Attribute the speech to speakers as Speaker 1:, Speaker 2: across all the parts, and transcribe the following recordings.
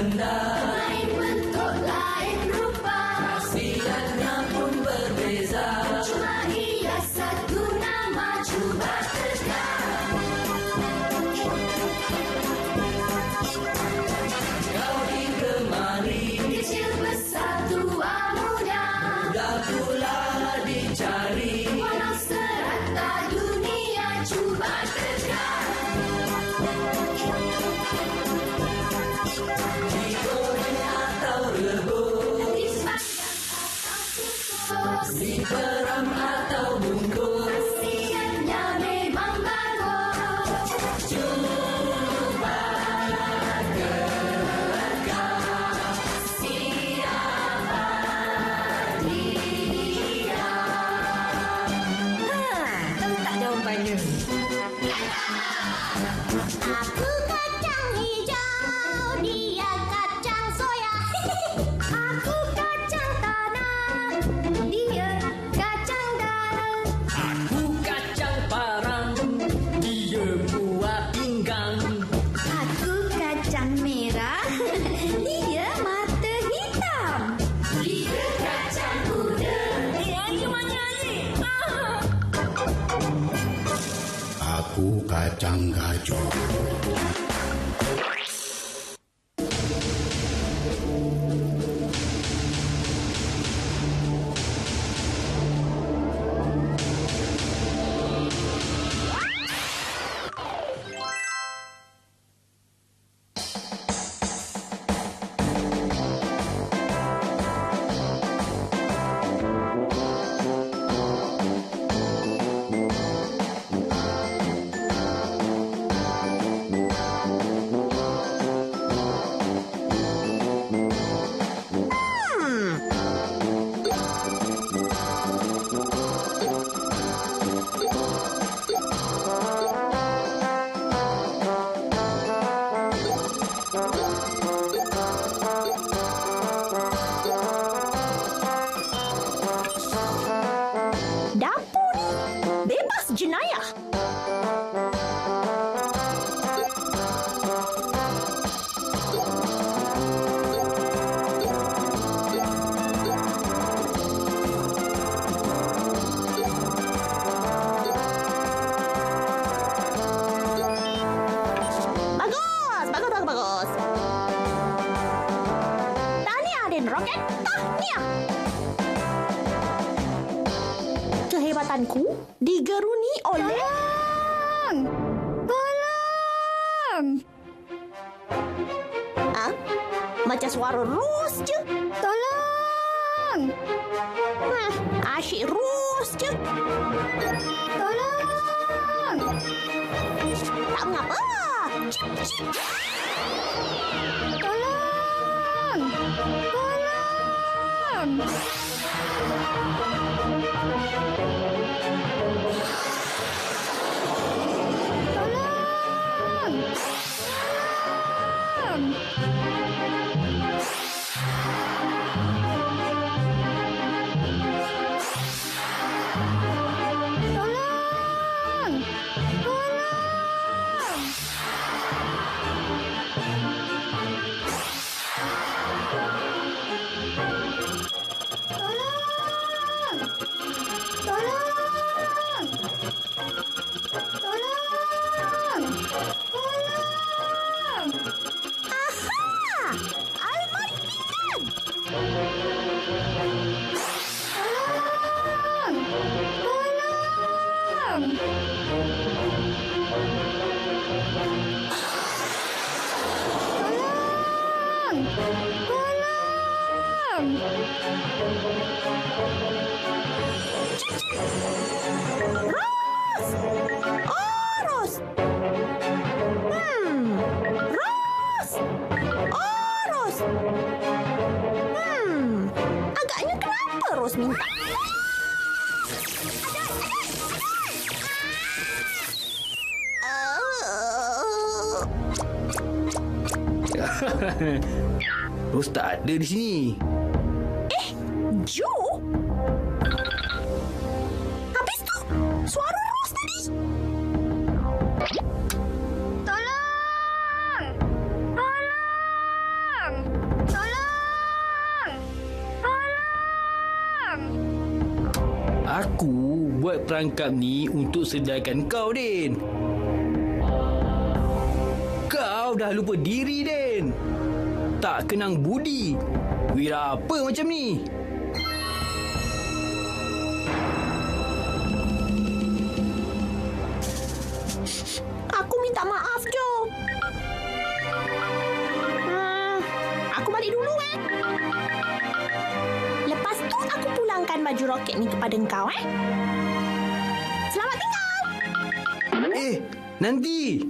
Speaker 1: benda,
Speaker 2: lain bentuk, lain rupa,
Speaker 1: khasiatnya pun berbeza.
Speaker 2: cuma ia satu nama, cuba tegak.
Speaker 1: Kau digemari,
Speaker 2: Kecil besar tua muda,
Speaker 1: mudah pula dicari.
Speaker 2: walau serata dunia, cuba tegak.
Speaker 1: Digoreng atau rebus,
Speaker 2: Dipanggang atau kukus,
Speaker 1: diperam atau bungkus,
Speaker 2: khasiatnya memang bagus.
Speaker 1: cuba
Speaker 2: Siapa dia?
Speaker 3: Tahu tak jawapannya?
Speaker 2: Aku kacang hijau, dia kacang soya. Aku kacang tanah, dia kacang darah.
Speaker 1: Aku kacang parang, dia buah pinggang.
Speaker 2: Aku kacang merah, dia mata hitam. Dia kacang kuda, dia cuma nyanyi.
Speaker 4: Aku kacang gajah.
Speaker 3: Dapur ni bebas jenayah. Bagus, bagus, bagus, bagus. Tahniah, Aden Roket. Tahniah. Kehebatanku digeruni oleh... Tolong! Ah, macam suara Ros je. Tolong! Asyik Ros je. Tolong! Tak mengapa. Cip, cip. Tolong! Tolong! Ros! Oh, Ros! Ros! Oh, Ros! Agaknya kenapa Ros minta?
Speaker 5: Ros tak ada di sini.
Speaker 3: Jo? Habis tu, suara Ros tadi.
Speaker 2: Tolong! Tolong!
Speaker 5: buat perangkap ni untuk sediakan kau, Din. Kau dah lupa diri, Din. Tak kenang budi. Wira apa macam ni?
Speaker 3: Aku minta maaf, Jo. Aku balik dulu, Lepas tu aku pulangkan baju roket ni kepada kau, Selamat tinggal.
Speaker 5: Nanti.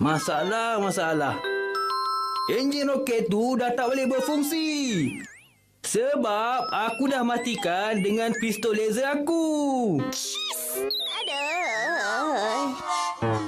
Speaker 5: Masalah. Enjin roket tu dah tak boleh berfungsi. Sebab aku dah matikan dengan pistol laser aku.
Speaker 3: Aduh.